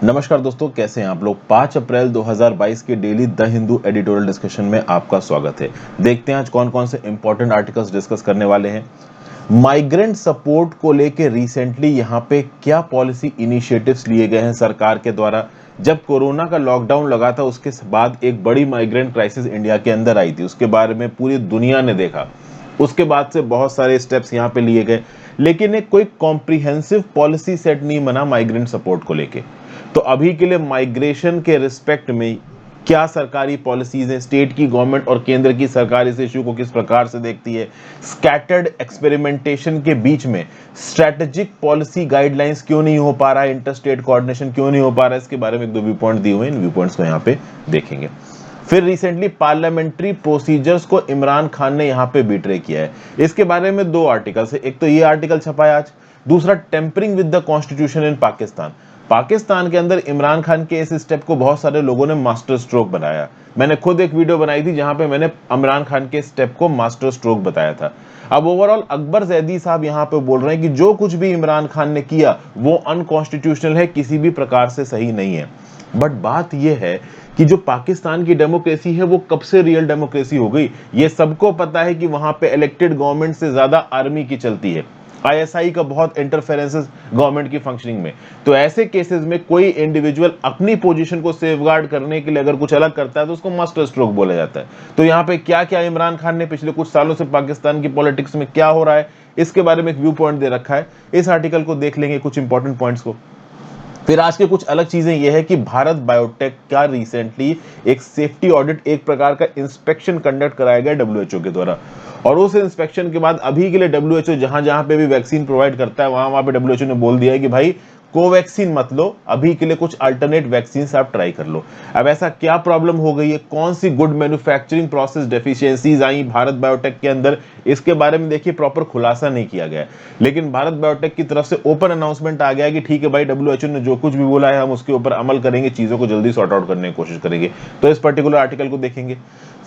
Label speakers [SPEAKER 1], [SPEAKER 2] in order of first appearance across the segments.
[SPEAKER 1] नमस्कार दोस्तों, कैसे हैं आप लोग। 5 अप्रैल 2022 के daily the Hindu editorial discussion में आपका स्वागत है। देखते हैं आज कौन कौन से इंपॉर्टेंट आर्टिकल्स डिस्कस करने वाले हैं। माइग्रेंट सपोर्ट को लेके रिसेंटली यहाँ पे क्या पॉलिसी इनिशिएटिव्स लिए गए हैं सरकार के द्वारा। जब कोरोना का लॉकडाउन लगा था उसके बाद एक बड़ी माइग्रेंट क्राइसिस इंडिया के अंदर आई थी, उसके बारे में पूरी दुनिया ने देखा। उसके बाद से बहुत सारे स्टेप्स यहाँ पे लिए गए, लेकिन एक कोई कॉम्प्रिहेंसिव पॉलिसी सेट नहीं बना माइग्रेंट सपोर्ट को लेके। तो अभी के लिए माइग्रेशन के रिस्पेक्ट में क्या सरकारी पॉलिसीज हैं, स्टेट की गवर्नमेंट और केंद्र की सरकार इस इश्यू को किस प्रकार से देखती है, स्कैटर्ड एक्सपेरिमेंटेशन के बीच में स्ट्रेटेजिक पॉलिसी गाइडलाइंस क्यों नहीं हो पा रहा है, इंटर स्टेट कोऑर्डिनेशन क्यों नहीं हो पा रहा है, इसके बारे में एक दो व्यू पॉइंट दिए हुए हैं। इन व्यू पॉइंट्स को यहाँ पे देखेंगे। फिर रिसेंटली पार्लियामेंट्री प्रोसीजर्स को इमरान खान ने यहाँ पे बिट्रे किया है, इसके बारे में दो आर्टिकल्स है। एक तो ये आर्टिकल छपा है आज, दूसरा tampering with the constitution in Pakistan के अंदर इमरान खान के इस स्टेप को बहुत सारे लोगों ने मास्टर स्ट्रोक बनाया। मैंने खुद एक वीडियो बनाई थी जहां पे मैंने इमरान खान के स्टेप को मास्टर स्ट्रोक बताया था। अब ओवरऑल अकबर जैदी साहब यहां पे बोल रहे हैं कि जो कुछ भी इमरान खान ने किया वो अनकॉन्स्टिट्यूशनल है, किसी भी प्रकार से सही नहीं है। बट बात यह है कि जो पाकिस्तान की डेमोक्रेसी है वो कब से रियल डेमोक्रेसी हो गई। ये सबको पता है कि वहां पे इलेक्टेड गवर्नमेंट से ज्यादा आर्मी की चलती है, आईएसआई का बहुत इंटरफेरेंसेस गवर्नमेंट की फंक्शनिंग में। तो ऐसे केसेस में कोई इंडिविजुअल अपनी पोजीशन को सेफगार्ड करने के लिए अगर कुछ अलग करता है तो उसको मास्टर स्ट्रोक बोला जाता है। तो यहाँ पे क्या क्या इमरान खान ने पिछले कुछ सालों से पाकिस्तान की पॉलिटिक्स में क्या हो रहा है, इसके बारे में एक व्यू पॉइंट दे रखा है। इस आर्टिकल को देख लेंगे, कुछ इंपॉर्टेंट पॉइंट्स को। फिर आज के कुछ अलग चीजें यह है कि भारत बायोटेक का रिसेंटली एक सेफ्टी ऑडिट, एक प्रकार का इंस्पेक्शन कंडक्ट कराया गया डब्ल्यूएचओ के द्वारा। और उस इंस्पेक्शन के बाद अभी के लिए डब्ल्यूएचओ जहां जहां पे भी वैक्सीन प्रोवाइड करता है वहां पे डब्ल्यूएचओ ने बोल दिया है कि भाई कोवैक्सीन मत लो, अभी के लिए कुछ अल्टरनेट वैक्सीन आप ट्राई कर लो। अब ऐसा क्या प्रॉब्लम हो गई है, कौन सी गुड मैन्युफैक्चरिंग प्रोसेस डेफिशिएंसीज आई भारत बायोटेक के अंदर, इसके बारे में देखिए प्रॉपर खुलासा नहीं किया गया है। लेकिन भारत बायोटेक की तरफ से ओपन अनाउंसमेंट आ गया है कि ठीक है भाई, डब्ल्यूएचओ ने जो कुछ भी बोला है हम उसके ऊपर अमल करेंगे, चीजों को जल्दी सॉर्ट आउट करने की कोशिश करेंगे। तो इस पर्टिकुलर आर्टिकल को देखेंगे।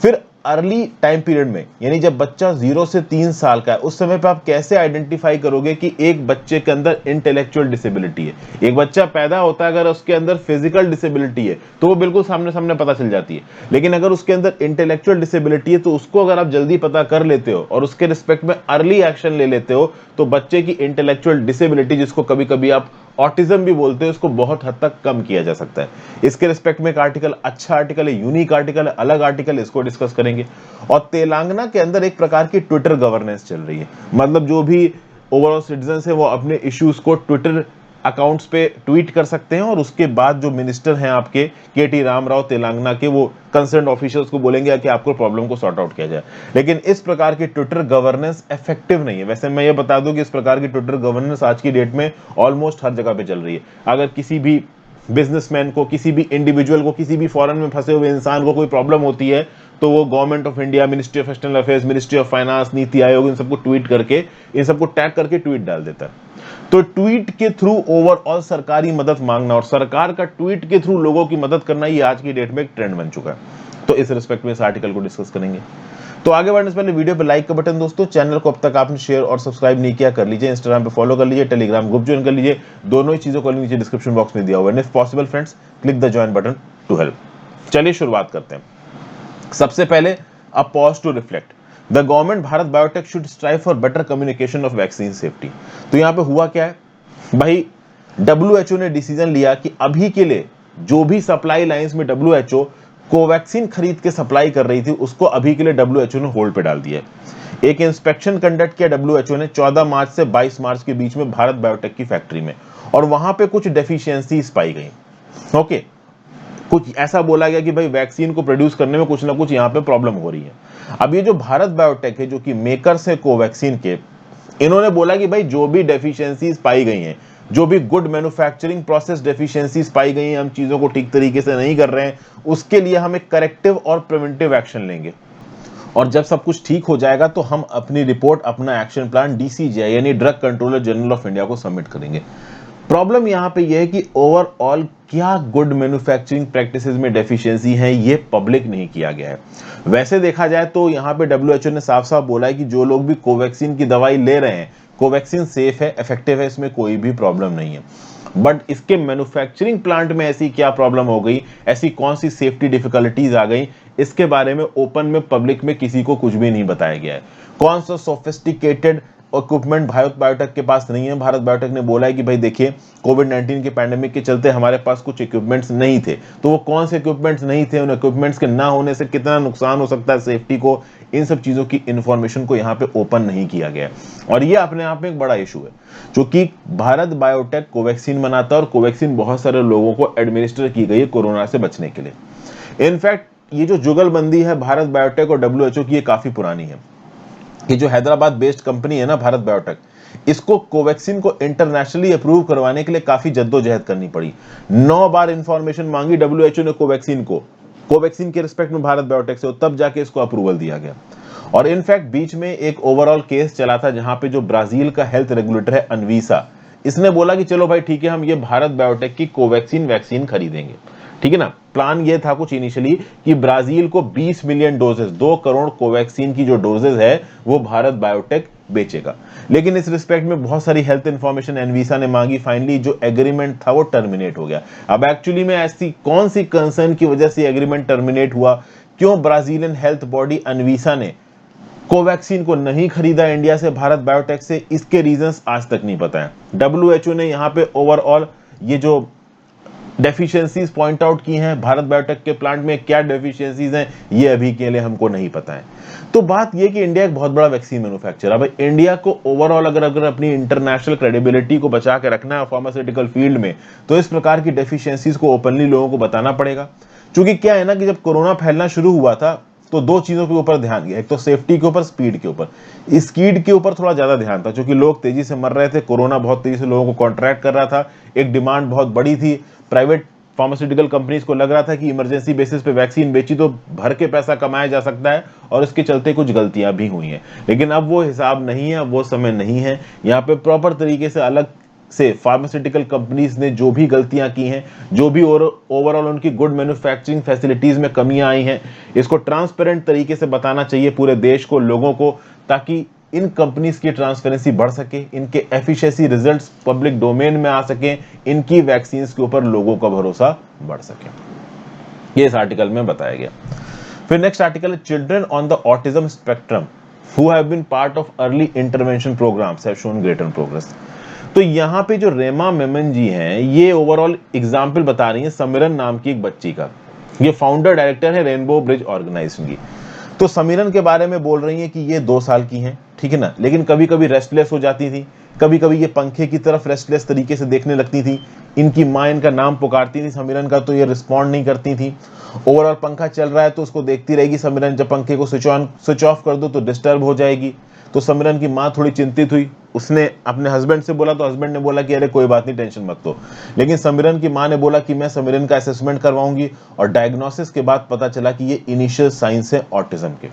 [SPEAKER 1] फिर अर्ली टाइम पीरियड में, यानी जब बच्चा 0 से 3 साल का है, उस समय पे आप कैसे आइडेंटिफाई करोगे कि एक बच्चे के अंदर इंटेलेक्चुअल डिसेबिलिटी है। एक बच्चा पैदा होता है, अगर उसके अंदर फिजिकल डिसेबिलिटी है तो वो बिल्कुल सामने सामने पता चल जाती है, लेकिन अगर उसके अंदर इंटेलेक्चुअल डिसेबिलिटी है तो उसको अगर आप जल्दी पता कर लेते हो और उसके रिस्पेक्ट में अर्ली एक्शन ले लेते हो तो बच्चे की इंटेलेक्चुअल डिसेबिलिटी, जिसको कभी कभी आप ऑटिज्म भी बोलते हैं, उसको बहुत हद तक कम किया जा सकता है। इसके रिस्पेक्ट में एक आर्टिकल, अच्छा आर्टिकल है, यूनिक आर्टिकल है, अलग आर्टिकल है, इसको डिस्कस करेंगे। और तेलंगाना के अंदर एक प्रकार की ट्विटर गवर्नेंस चल रही है, मतलब जो भी ओवरऑल सिटीजन है वो अपने इश्यूज को ट्विटर अकाउंट्स पे ट्वीट कर सकते हैं और उसके बाद जो मिनिस्टर हैं आपके केटी रामाराव तेलंगाना के, वो कंसर्न ऑफिशियल्स को बोलेंगे कि आपको प्रॉब्लम को सॉर्ट आउट किया जाए। लेकिन इस प्रकार की ट्विटर गवर्नेंस इफेक्टिव नहीं है। वैसे मैं ये बता दूं कि इस प्रकार की ट्विटर गवर्नेंस आज की डेट में ऑलमोस्ट हर जगह पे चल रही है। अगर किसी भी बिजनेसमैन को, किसी भी इंडिविजुअल को, किसी भी फॉरेन में फंसे हुए इंसान को कोई प्रॉब्लम होती है तो वो government of India, ministry of external affairs, ministry of finance, NITI Aayog, इन सबको ट्वीट करके, इन सबको टैग करके ट्वीट डाल देता है। तो ट्वीट के थ्रू ओवरऑल सरकारी मदद मांगना और सरकार का ट्वीट के थ्रू लोगों की मदद करना, ये आज की डेट में एक ट्रेंड बन चुका है। तो इस रिस्पेक्ट में इस आर्टिकल को डिस्कस करेंगे। तो आगे बढ़ने से पहले वीडियो पे लाइक का बटन, दोस्तों चैनल को अब तक आपने शेयर और सब्सक्राइब नहीं किया कर लीजिए, इंस्टाग्राम पे फॉलो कर लीजिए, टेलीग्राम ग्रुप ज्वाइन कर लीजिए। दोनों ही चीजों को नीचे डिस्क्रिप्शन बॉक्स में दिया हुआ है। If possible friends, click the join button to help. चलिए शुरुआत करते हैं। सबसे पहले a pause to reflect, the government Bharat Biotech should strive for better communication of vaccine safety. तो यहाँ पे हुआ क्या है भाई, डब्ल्यूएचओ ने डिसीजन लिया कि अभी के लिए जो भी सप्लाई लाइंस में डब्ल्यूएचओ कोवैक्सीन खरीद के सप्लाई कर रही थी उसको अभी के लिए डब्ल्यूएचओ ने होल्ड पे डाल दिया है। एक इंस्पेक्शन कंडक्ट किया डब्ल्यूएचओ ने 14 मार्च से 22 मार्च के बीच में भारत बायोटेक की फैक्ट्री में, और वहां पे कुछ डेफिशिएंसीज पाई गई। ओके, कुछ ऐसा बोला गया कि भाई वैक्सीन को प्रोड्यूस करने में कुछ ना कुछ यहाँ पे प्रॉब्लम हो रही है। अब ये जो भारत बायोटेक है, जो कि मेकर्स है कोवैक्सीन के, इन्होंने बोला कि भाई जो भी डेफिशिएंसीज पाई गई हैं, जो भी गुड मैन्युफैक्चरिंग प्रोसेस डेफिशिएंसीज पाई गई हैं, हम चीजों को ठीक तरीके से नहीं कर रहे हैं, उसके लिए हम एक करेक्टिव और प्रिवेंटिव एक्शन लेंगे। और जब सब कुछ ठीक हो जाएगा तो हम अपनी रिपोर्ट, अपना एक्शन प्लान डीसीजीआई यानी drug controller general of India को सबमिट करेंगे। प्रॉब्लम यहां पे यह है कि ओवरऑल क्या गुड मैन्युफैक्चरिंग प्रैक्टिसेस में डेफिशिएंसी है, ये पब्लिक नहीं किया गया है। वैसे देखा जाए तो यहां पे डब्ल्यूएचओ ने साफ साफ बोला है कि जो लोग भी कोवैक्सीन की दवाई ले रहे हैं, कोवैक्सीन सेफ है, इफेक्टिव है, इसमें कोई भी प्रॉब्लम नहीं है। बट इसके मैन्युफैक्चरिंग प्लांट में ऐसी क्या प्रॉब्लम हो गई, ऐसी कौन सी सेफ्टी डिफिकल्टीज आ गई, इसके बारे में ओपन में पब्लिक में किसी को कुछ भी नहीं बताया गया है। कौन सा सोफिस्टिकेटेड इक्विपमेंट भारत बायोटेक के पास नहीं है। भारत बायोटेक ने बोला है कि भाई देखिए, कोविड-19 के पैंडेमिक के चलते हमारे पास कुछ इक्विपमेंट्स नहीं थे। तो वो कौन से इक्विपमेंट्स नहीं थे, उन इक्विपमेंट्स के ना होने से कितना नुकसान हो सकता है सेफ्टी को, इन सब चीजों की इंफॉर्मेशन को यहाँ पे ओपन नहीं किया गया। और ये अपने आप में एक बड़ा इशू है, क्योंकि भारत बायोटेक कोवैक्सीन बनाता है और कोवैक्सीन बहुत सारे लोगों को एडमिनिस्टर की गई है कोरोना से बचने के लिए। इनफैक्ट ये जो जुगलबंदी है भारत बायोटेक और डब्ल्यूएचओ की, ये काफी पुरानी है। कि जो हैदराबाद बेस्ड कंपनी है ना भारत बायोटेक, इसको कोवैक्सीन को इंटरनेशनली अप्रूव करवाने के लिए काफी जद्दोजहद करनी पड़ी। 9 बार इंफॉर्मेशन मांगी डब्ल्यूएचओ ने कोवैक्सीन के रिस्पेक्ट में भारत बायोटेक से, तब जाके इसको अप्रूवल दिया गया। और इनफैक्ट बीच में एक ओवरऑल केस चला था जहां पे जो ब्राजील का हेल्थ रेगुलेटर है अनवीसा, इसने बोला कि चलो भाई ठीक है, हम ये भारत बायोटेक की कोवैक्सीन वैक्सीन खरीदेंगे। ठीक है ना। प्लान ये था कुछ इनिशियली कि ब्राजील को 20 मिलियन डोजेस, 2 करोड़ कोवैक्सीन की जो डोजेस है वो भारत बायोटेक बेचेगा। लेकिन इस रिस्पेक्ट में बहुत सारी हेल्थ इंफॉर्मेशन एनवीसा ने मांगी। फाइनली जो एग्रीमेंट था वो टर्मिनेट हो गया। अब एक्चुअली में ऐसी कौन सी कंसर्न की वजह से एग्रीमेंट टर्मिनेट हुआ, क्यों ब्राजीलियन हेल्थ बॉडी अनवीसा ने कोवैक्सीन को नहीं खरीदा इंडिया से, भारत बायोटेक से, इसके रीजंस आज तक नहीं पता है। डब्ल्यूएचओ ने यहाँ पे ओवरऑल ये जो डेफिशिएंसीज पॉइंट आउट की हैं, भारत बायोटेक के प्लांट में क्या डेफिशिएंसीज हैं, ये अभी के लिए हमको नहीं पता है। तो बात ये कि इंडिया एक बहुत बड़ा वैक्सीन मैन्युफैक्चरर है। अब इंडिया को ओवरऑल अगर अपनी इंटरनेशनल क्रेडिबिलिटी को बचा के रखना है फार्मास्यूटिकल फील्ड में, तो इस प्रकार की डेफिशिएंसीज को ओपनली लोगों को बताना पड़ेगा। क्योंकि क्या है ना कि जब कोरोना फैलना शुरू हुआ था तो 2 चीजों के ऊपर ध्यान दिया, एक तो सेफ्टी के ऊपर, स्पीड के ऊपर। स्पीड के ऊपर थोड़ा ज्यादा ध्यान था क्योंकि लोग तेजी से मर रहे थे, कोरोना बहुत तेजी से लोगों को कॉन्ट्रैक्ट कर रहा था, एक डिमांड बहुत बड़ी थी। प्राइवेट फार्मास्यूटिकल कंपनीज को लग रहा था कि इमरजेंसी बेसिस पे वैक्सीन बेची तो भर के पैसा कमाया जा सकता है, और इसके चलते कुछ गलतियां भी हुई हैं। लेकिन अब वो हिसाब नहीं है, अब वो समय नहीं है। यहाँ पे प्रॉपर तरीके से अलग से फार्मास्यूटिकल कंपनीज ने जो भी गलतियां की हैं, जो भी ओवरऑल उनकी गुड मैन्युफैक्चरिंग फैसिलिटीज में कमियां आई हैं, इसको ट्रांसपेरेंट तरीके से बताना चाहिए पूरे देश को, लोगों को, ताकि इन कंपनीज की ट्रांसपेरेंसी बढ़ सके, इनके एफिशिएंसी रिजल्ट्स पब्लिक डोमेन में आ सके, इनकी वैक्सीन्स के ऊपर लोगों का भरोसा बढ़ सके। ये इस आर्टिकल में बताया गया। फिर नेक्स्ट आर्टिकल है children on the autism spectrum who have been part of early intervention programmes have shown greater progress. तो यहाँ पे जो रेमा मेमन जी हैं, ये ओवरऑल एग्जाम्पल बता रही हैं समीरन नाम की एक बच्ची का। ये फाउंडर डायरेक्टर है रेनबो ब्रिज ऑर्गेनाइजेशन की। तो समीरन के बारे में बोल रही हैं कि ये 2 साल की हैं, ठीक है ना, लेकिन कभी कभी रेस्टलेस हो जाती थी, कभी कभी ये पंखे की तरफ रेस्टलेस तरीके से देखने लगती थी। इनकी माँ इनका नाम पुकारती थी समीरन का, तो ये रिस्पॉन्ड नहीं करती थी। ओवरऑल पंखा चल रहा है तो उसको देखती रहेगी समीरन, जब पंखे को स्विच ऑफ कर दो तो डिस्टर्ब हो जाएगी। तो समीरन की माँ थोड़ी चिंतित हुई, उसने अपने हस्बैंड से बोला, तो हस्बैंड ने बोला कि अरे कोई बात नहीं, टेंशन मत लो। लेकिन समीरन की माँ ने बोला कि मैं समीरन का असेसमेंट करवाऊंगी, और डायग्नोसिस के बाद पता चला कि ये इनिशियल साइंस है ऑटिज्म के।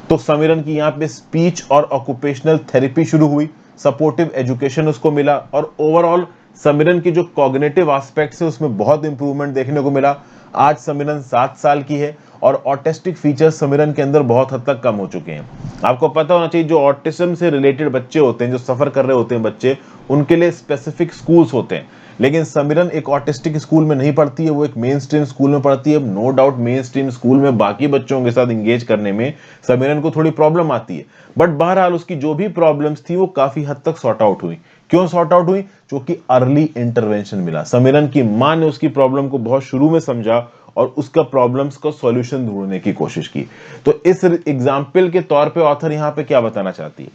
[SPEAKER 1] तो समीरन की यहाँ पे स्पीच और ऑक्यूपेशनल थेरेपी शुरू हुई, सपोर्टिव एजुकेशन उसको मिला, और ओवरऑल समीरन की जो कॉग्निटिव एस्पेक्ट्स है उसमें बहुत इंप्रूवमेंट देखने को मिला। आज समीरन 7 साल की है और ऑटिस्टिक फीचर्स समीरन के अंदर बहुत हद तक कम हो चुके हैं। आपको पता होना चाहिए जो ऑटिज्म से रिलेटेड बच्चे होते हैं, जो सफर कर रहे होते हैं बच्चे, उनके लिए स्पेसिफिक स्कूल्स होते हैं। लेकिन समीरन एक ऑटिस्टिक स्कूल में नहीं पढ़ती है, वो एक मेन स्ट्रीम स्कूल में पढ़ती है। No doubt mainstream school में बाकी बच्चों के साथ इंगेज करने में समीरन को थोड़ी प्रॉब्लम आती है, बट बहरहाल उसकी जो भी प्रॉब्लम्स थी वो काफी हद तक सॉर्ट आउट हुई। क्यों सॉर्ट आउट हुई? क्योंकि अर्ली इंटरवेंशन मिला। समीरन की मां ने उसकी प्रॉब्लम को बहुत शुरू में समझा और उसका प्रॉब्लम्स का सॉल्यूशन ढूंढने की कोशिश की। तो इस एग्जाम्पल के तौर पे ऑथर यहां पे क्या बताना चाहती है?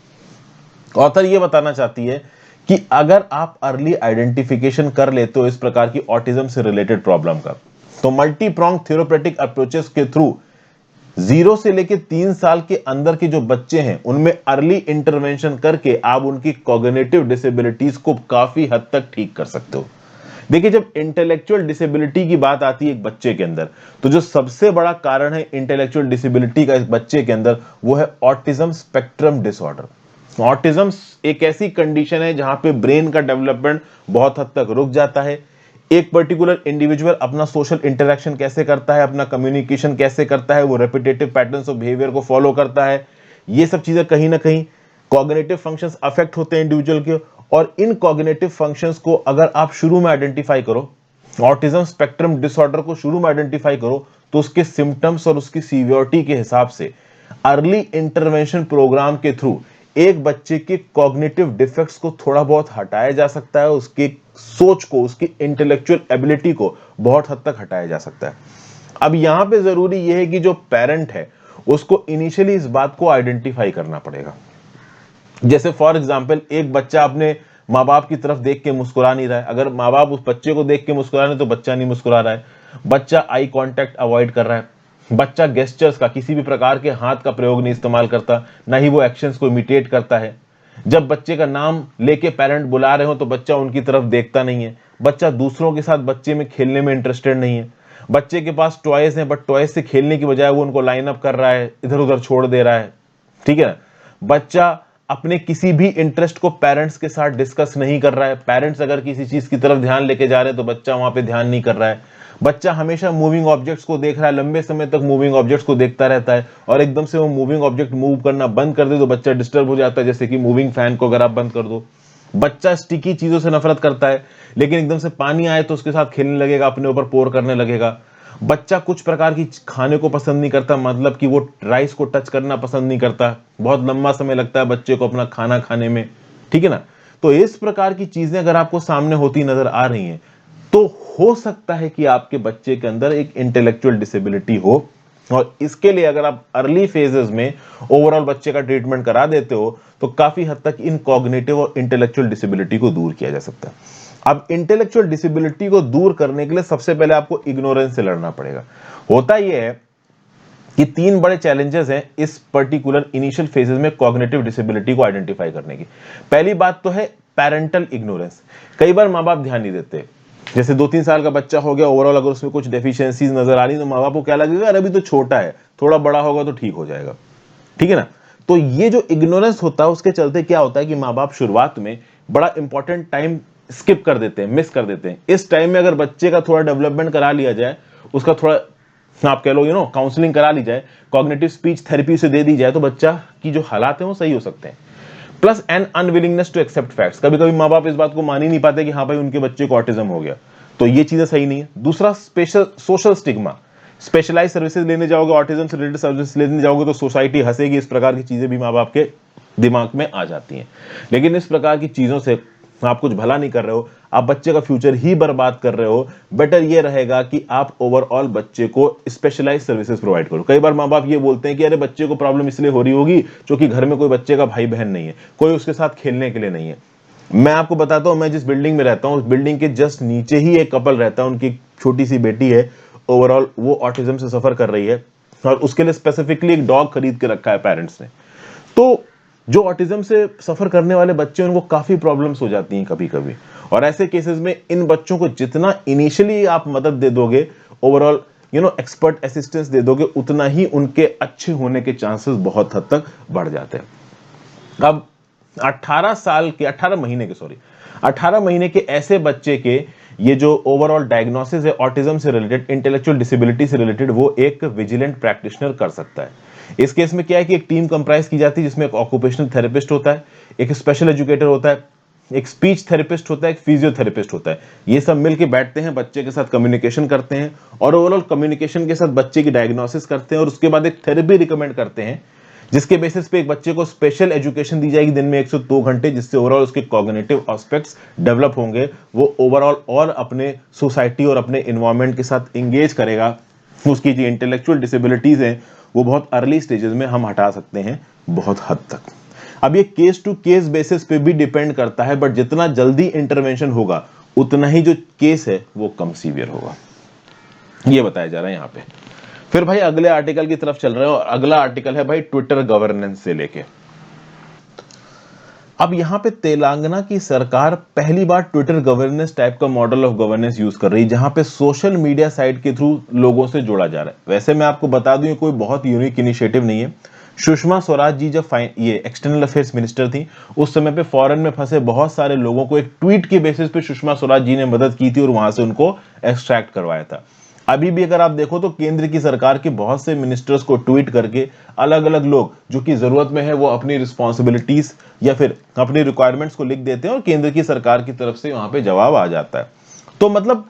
[SPEAKER 1] ऑथर ये बताना चाहती है कि अगर आप अर्ली आइडेंटिफिकेशन कर लेते हो इस प्रकार की ऑटिज्म से रिलेटेड प्रॉब्लम का, तो मल्टी प्रोंग थेरेपेटिक अप्रोचेस के थ्रू 0 से लेके 3 साल के अंदर के जो बच्चे हैं उनमें अर्ली इंटरवेंशन करके आप उनकी कॉग्निटिव डिसेबिलिटीज को काफी हद तक ठीक कर सकते हो। देखिए, जब इंटेलेक्चुअल डिसेबिलिटी की बात आती है एक बच्चे के अंदर, तो जो सबसे बड़ा कारण है इंटेलेक्चुअल डिसेबिलिटी का इस बच्चे के अंदर, वो है ऑटिज्म स्पेक्ट्रम डिसऑर्डर। ऑटिज्म एक ऐसी कंडीशन है जहां पे ब्रेन का डेवलपमेंट बहुत हद तक रुक जाता है। एक पर्टिकुलर इंडिविजुअल अपना सोशल इंटरेक्शन कैसे करता है, अपना कम्युनिकेशन कैसे करता है, वो रेपिटेटिव पैटर्न्स ऑफ बिहेवियर को फॉलो करता है। ये सब चीजें कहीं ना कहीं कॉग्निटिव फंक्शंस अफेक्ट होते हैं इंडिविजुअल के, और इन कॉग्निटिव फंक्शंस को अगर आप शुरू में आइडेंटिफाई करो, ऑटिज्म स्पेक्ट्रम डिसऑर्डर को शुरू में आइडेंटिफाई करो, तो उसके सिम्टम्स और उसकी सीवियरिटी के हिसाब से अर्ली इंटरवेंशन प्रोग्राम के थ्रू एक बच्चे के कॉग्निटिव डिफेक्ट्स को थोड़ा बहुत हटाया जा सकता है, उसकी सोच को, उसकी इंटेलेक्चुअल एबिलिटी को बहुत हद तक हटाया जा सकता है। अब यहां पे जरूरी यह है कि जो पेरेंट है उसको इनिशियली इस बात को आइडेंटिफाई करना पड़ेगा। जैसे फॉर एग्जाम्पल, एक बच्चा अपने माँ बाप की तरफ देख के मुस्कुरा नहीं रहा है, अगर माँ बाप उस बच्चे को देख के मुस्कुरा रहे हैं तो बच्चा नहीं मुस्कुरा रहा है, बच्चा आई कांटेक्ट अवॉइड कर रहा है, बच्चा गेस्चर्स का, किसी भी प्रकार के हाथ का प्रयोग नहीं इस्तेमाल करता, ना ही वो एक्शंस को इमिटेट करता है। जब बच्चे का नाम लेके पेरेंट बुला रहे हो तो बच्चा उनकी तरफ देखता नहीं है, बच्चा दूसरों के साथ बच्चे में खेलने में इंटरेस्टेड नहीं है, बच्चे के पास टॉयज हैं बट टॉयज से खेलने की बजाय वो उनको लाइन अप कर रहा है, इधर उधर छोड़ दे रहा है, ठीक है ना। बच्चा अपने किसी भी इंटरेस्ट को पेरेंट्स के साथ डिस्कस नहीं कर रहा है, पेरेंट्स अगर किसी चीज की तरफ ध्यान लेके जा रहे हैं तो बच्चा वहां पे ध्यान नहीं कर रहा है, बच्चा हमेशा मूविंग ऑब्जेक्ट्स को देख रहा है, लंबे समय तक मूविंग ऑब्जेक्ट्स को देखता रहता है और एकदम से वो मूविंग ऑब्जेक्ट मूव करना बंद कर दे तो बच्चा डिस्टर्ब हो जाता है, जैसे कि मूविंग फैन को अगर आप बंद कर दो। बच्चा स्टिकी चीजों से नफरत करता है, लेकिन एकदम से पानी आए तो उसके साथ खेलने लगेगा, अपने ऊपर पोर करने लगेगा। बच्चा कुछ प्रकार की खाने को पसंद नहीं करता, मतलब कि वो राइस को टच करना पसंद नहीं करता, बहुत लंबा समय लगता है बच्चे को अपना खाना खाने में, ठीक है ना। तो इस प्रकार की चीजें अगर आपको सामने होती नजर आ रही हैं तो हो सकता है कि आपके बच्चे के अंदर एक इंटेलेक्चुअल डिसेबिलिटी हो, और इसके लिए अगर आप अर्ली फेजेस में ओवरऑल बच्चे का ट्रीटमेंट करा देते हो तो काफी हद तक इन कॉग्निटिव और इंटेलेक्चुअल डिसेबिलिटी को दूर किया जा सकता है। अब इंटेलेक्चुअल डिसेबिलिटी को दूर करने के लिए सबसे पहले आपको इग्नोरेंस से लड़ना पड़ेगा। होता यह है कि तीन बड़े चैलेंजेस हैं इस पर्टिकुलर इनिशियल फेजेस में कॉग्निटिव डिसेबिलिटी को आइडेंटिफाई करने की। पहली बात तो है पेरेंटल इग्नोरेंस। कई बार माँ बाप ध्यान नहीं देते, जैसे 2-3 साल का बच्चा हो गया, ओवरऑल अगर उसमें कुछ डेफिशिएंसीज नजर आ रही तो माँ बाप को क्या लगेगा, अरे अभी तो छोटा है, थोड़ा बड़ा होगा तो ठीक हो जाएगा, ठीक है ना। तो ये जो इग्नोरेंस होता है उसके चलते क्या होता है कि माँ बाप शुरुआत में बड़ा इंपॉर्टेंट टाइम स्किप कर देते हैं, मिस कर देते हैं। इस टाइम में अगर बच्चे का थोड़ा डेवलपमेंट करा लिया जाए, उसका थोड़ा आप कह लो काउंसलिंग करा ली जाए, कॉग्निटिव स्पीच थेरेपी से दे दी जाए, तो बच्चा की जो हालात है वो सही हो सकते हैं। Plus an unwillingness to accept facts, कभी कभी माँ बाप इस बात को मान ही नहीं पाते कि हाँ भाई उनके बच्चे को ऑटिज्म हो गया, तो ये चीजें सही नहीं है। दूसरा special social stigma, specialise services लेने जाओगे, ऑटिज्म से रिलेटेड सर्विस लेने जाओगे तो सोसाइटी हंसेगी, इस प्रकार की चीजें भी माँ बाप के दिमाग में आ जाती हैं। लेकिन इस प्रकार की चीजों से आप कुछ भला नहीं कर रहे हो, आप बच्चे का फ्यूचर ही बर्बाद कर रहे हो। बेटर ये रहेगा कि आप ओवरऑल बच्चे को स्पेशलाइज सर्विसेज प्रोवाइड करो। कई बार माँ बाप ये बोलते हैं कि अरे बच्चे को प्रॉब्लम इसलिए हो रही होगी क्योंकि घर में कोई बच्चे का भाई बहन नहीं है, कोई उसके साथ खेलने के लिए नहीं है। मैं आपको बताता हूं, मैं जिस बिल्डिंग में रहता हूं उस बिल्डिंग के जस्ट नीचे ही एक कपल रहता है, उनकी छोटी सी बेटी है, ओवरऑल वो ऑटिज्म से सफर कर रही है और उसके लिए स्पेसिफिकली एक डॉग खरीद के रखा है पेरेंट्स ने। तो जो ऑटिज्म से सफर करने वाले बच्चे उनको काफी प्रॉब्लम्स हो जाती हैं कभी कभी, और ऐसे केसेस में इन बच्चों को जितना इनिशियली आप मदद दे दोगे, ओवरऑल एक्सपर्ट असिस्टेंस दे दोगे, उतना ही उनके अच्छे होने के चांसेस बहुत हद तक बढ़ जाते हैं। अब 18 महीने के ऐसे बच्चे के ये जो ओवरऑल डायग्नोसिस है ऑटिज्म से रिलेटेड, इंटेलेक्चुअल डिसेबिलिटी से रिलेटेड, वो एक विजिलेंट प्रैक्टिशनर कर सकता है। इस केस में क्या है कि एक टीम कंप्राइज की जाती है जिसमें एक ऑक्यूपेशनल थेरेपिस्ट होता है, एक स्पेशल एजुकेटर होता है, एक स्पीच थेरेपिस्ट होता है, एक फिजियोथेरेपिस्ट होता है। ये सब मिलके बैठते हैं, बच्चे के साथ कम्युनिकेशन करते हैं और ओवरऑल कम्युनिकेशन के साथ बच्चे की डायग्नोसिस करते हैं और उसके बाद एक थेरेपी रिकमेंड करते हैं, जिसके बेसिस पे एक बच्चे को स्पेशल एजुकेशन दी जाएगी दिन में 102 घंटे, जिससे ओवरऑल उसके कॉग्निटिव एस्पेक्ट्स डेवलप होंगे, वो ओवरऑल और अपने सोसाइटी और अपने एनवायरनमेंट के साथ एंगेज करेगा। उसकी जो इंटेलेक्चुअल डिसेबिलिटीज हैं वो बहुत अर्ली स्टेजेस में हम हटा सकते हैं बहुत हद तक। अब ये केस टू केस बेसिस पे भी डिपेंड करता है, बट जितना जल्दी इंटरवेंशन होगा उतना ही जो केस है वो कम सीवियर होगा, ये बताया जा रहा है यहाँ पे। फिर भाई अगले आर्टिकल की तरफ चल रहे हैं और अगला आर्टिकल है भाई ट्विटर गवर्नेंस से लेके। अब यहां पे तेलंगाना की सरकार पहली बार ट्विटर गवर्नेंस टाइप का मॉडल ऑफ गवर्नेंस यूज कर रही है, जहां पे सोशल मीडिया साइट के थ्रू लोगों से जोड़ा जा रहा है। वैसे मैं आपको बता दूं ये कोई बहुत यूनिक इनिशिएटिव नहीं है। सुषमा स्वराज जी जब ये एक्सटर्नल अफेयर्स मिनिस्टर थी, उस समय पे फॉरेन में फंसे बहुत सारे लोगों को एक ट्वीट के बेसिस पे सुषमा स्वराज जी ने मदद की थी और वहां से उनको एक्सट्रैक्ट करवाया था। अभी भी अगर आप देखो तो केंद्र की सरकार के बहुत से मिनिस्टर्स को ट्वीट करके अलग अलग लोग जो कि जरूरत में है वो अपनी रिस्पॉन्सिबिलिटीज या फिर अपनी रिक्वायरमेंट्स को लिख देते हैं और केंद्र की सरकार की तरफ से वहां पे जवाब आ जाता है। तो मतलब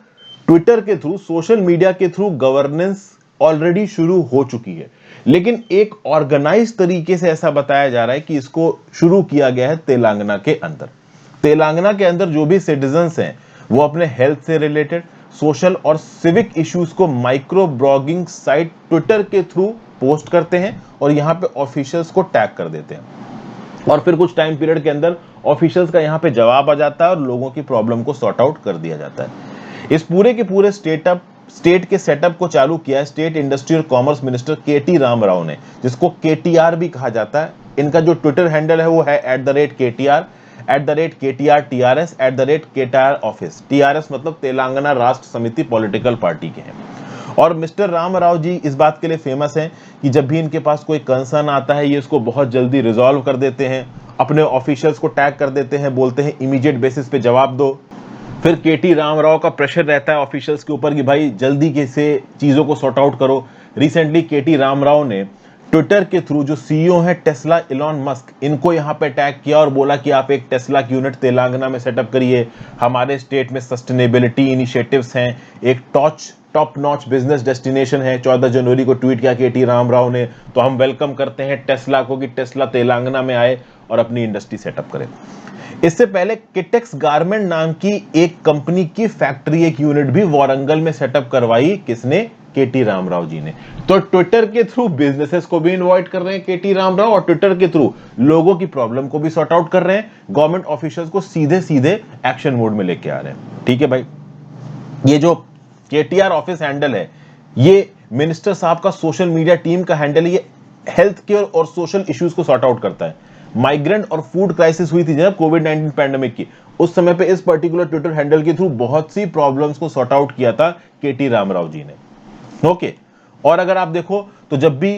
[SPEAKER 1] ट्विटर के थ्रू, सोशल मीडिया के थ्रू गवर्नेंस ऑलरेडी शुरू हो चुकी है, लेकिन एक ऑर्गेनाइज तरीके से ऐसा बताया जा रहा है कि इसको शुरू किया गया है तेलंगाना के अंदर। तेलंगाना के अंदर जो भी सिटीजन्स हैं वो अपने हेल्थ से रिलेटेड, सोशल और सिविक इश्यूज को माइक्रो ब्लॉगिंग साइट ट्विटर के थ्रू पोस्ट करते हैं और यहाँ पे ऑफिशियल्स को टैग कर देते हैं और फिर कुछ टाइम पीरियड के अंदर ऑफिशियल्स का यहाँ पे जवाब आ जाता है और लोगों की प्रॉब्लम को सॉर्ट आउट कर दिया जाता है। इस पूरे के पूरे स्टेट के सेटअप को चालू किया है स्टेट इंडस्ट्री और कॉमर्स मिनिस्टर केटी रामाराव ने, जिसको केटीआर भी कहा जाता है। इनका जो ट्विटर हैंडल है वो है @KTR, @KTRTRS, @KTR office. TRS मतलब तेलंगाना राष्ट्र समिति पॉलिटिकल पार्टी के हैं। और मिस्टर रामाराव जी इस बात के लिए फेमस हैं कि जब भी इनके पास कोई कंसर्न आता है ये इसको बहुत जल्दी रिजॉल्व कर देते हैं, अपने ऑफिशियल्स को टैग कर देते हैं, बोलते हैं इमीडिएट बेसिस पे जवाब दो। फिर केटी रामाराव का प्रेशर रहता है ऑफिशियल्स के ऊपर कि भाई जल्दी से चीजों को सॉर्ट आउट करो। रिसेंटली केटी रामाराव ने ट्विटर के थ्रू जो सीईओ है टेस्ला इलॉन मस्क, इनको यहाँ पे टैग किया और बोला कि आप एक टेस्ला की यूनिट तेलंगाना में सेटअप करिए, हमारे स्टेट में सस्टेनेबिलिटी इनिशिएटिव्स हैं, एक टॉप नॉच बिजनेस डेस्टिनेशन है। 14 जनवरी को ट्वीट किया केटी रामाराव ने, तो हम वेलकम करते हैं टेस्ला को कि टेस्ला तेलंगाना में आए और अपनी इंडस्ट्री सेटअप करे। इससे पहले किटेक्स गारमेंट नाम की एक कंपनी की फैक्ट्री, एक यूनिट भी वारंगल में सेटअप करवाई, किसने? केटी रामाराव जी ने। तो ट्विटर के थ्रू बिजनेसेस को भी इनवाइट कर रहे हैं केटी रामाराव और ट्विटर के थ्रू लोगों की प्रॉब्लम को भी सॉर्ट आउट कर रहे हैं, गवर्नमेंट ऑफिशियल्स को सीधे सीधे एक्शन मोड में लेके आ रहे हैं। ठीक है भाई, ये जो केटीआर ऑफिस हैंडल है ये मिनिस्टर साहब का सोशल मीडिया टीम का हैंडल है। ये हेल्थ केयर और सोशल इश्यूज को सॉर्ट आउट करता है। माइग्रेंट और फूड क्राइसिस हुई थी जब कोविड-19 पैंडेमिक की, उस समय पे इस पर्टिकुलर ट्विटर हैंडल के थ्रू बहुत सी प्रॉब्लम्स को सॉर्ट आउट किया था केटी रामाराव जी ने। ओके, और अगर आप देखो तो जब भी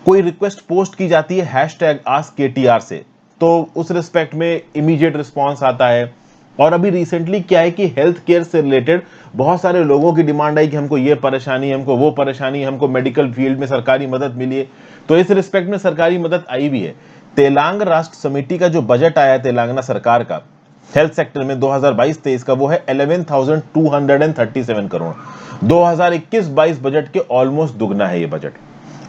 [SPEAKER 1] कोई रिक्वेस्ट पोस्ट की जाती है #AskKTR से, तो उस रिस्पेक्ट में इमीडिएट रिस्पॉन्स आता है। और अभी रिसेंटली क्या है कि हेल्थ केयर से रिलेटेड बहुत सारे लोगों की डिमांड आई कि हमको ये परेशानी, हमको वो परेशानी, हमको मेडिकल फील्ड में सरकारी मदद मिली है। तो इस रिस्पेक्ट में सरकारी मदद आई भी है। तेलंगाना राष्ट्र समिति का जो बजट आया है तेलंगाना सरकार का हेल्थ सेक्टर में 2022-23 का, वो है 11,237 करोड़। 2021-22 बजट के ऑलमोस्ट दुगना है ये बजट।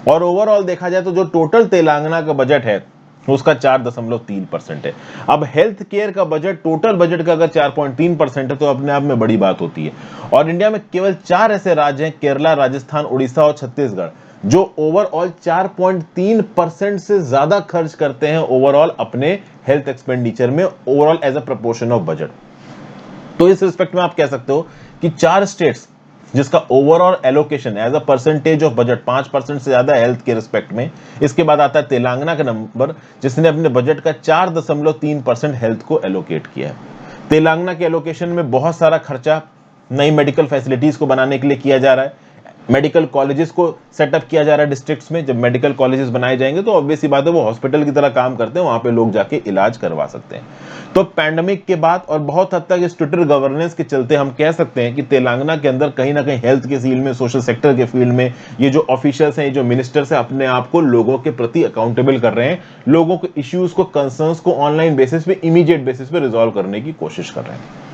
[SPEAKER 1] और ओवरऑल देखा जाए तो जो टोटल तेलंगाना का बजट है उसका 4.3% है। अब हेल्थ केयर का बजट टोटल बजट का अगर 4.3% है तो अपने आप में बड़ी बात होती है। और इंडिया में केवल 4 ऐसे राज्य हैं, केरला, राजस्थान, उड़ीसा और छत्तीसगढ़, जो ओवरऑल 4.3% से ज्यादा खर्च करते हैं ओवरऑल अपने हेल्थ एक्सपेंडिचर में, overall as a proportion of budget. तो इस रिस्पेक्ट में आप कह सकते हो कि 4 स्टेट्स जिसका overall allocation as a percentage of budget 5% से ज्यादा हेल्थ के रिस्पेक्ट में। इसके बाद आता है तेलंगाना का नंबर, जिसने अपने बजट का 4.3% हेल्थ को एलोकेट किया है। तेलंगाना के एलोकेशन में बहुत सारा खर्चा नई मेडिकल फैसिलिटीज को बनाने के लिए किया जा रहा है, मेडिकल कॉलेजेस को सेटअप किया जा रहा है डिस्ट्रिक्ट्स में। जब मेडिकल कॉलेजेस बनाए जाएंगे तो ऑब्वियस सी बात है वो हॉस्पिटल की तरह काम करते हैं, वहां पे लोग जाके इलाज करवा सकते हैं। तो पैंडेमिक के बाद और बहुत हद तक इस ट्विटर गवर्नेंस के चलते हम कह सकते हैं कि तेलंगाना के अंदर कहीं ना कहीं हेल्थ के फील्ड में, सोशल सेक्टर के फील्ड में ये जो ऑफिशियल्स हैं, ये जो मिनिस्टर्स हैं, अपने आप को लोगों के प्रति अकाउंटेबल कर रहे हैं, लोगों के इश्यूज को, कंसर्न्स को ऑनलाइन बेसिस पे, इमीडिएट बेसिस पे रिजॉल्व करने की कोशिश कर रहे हैं।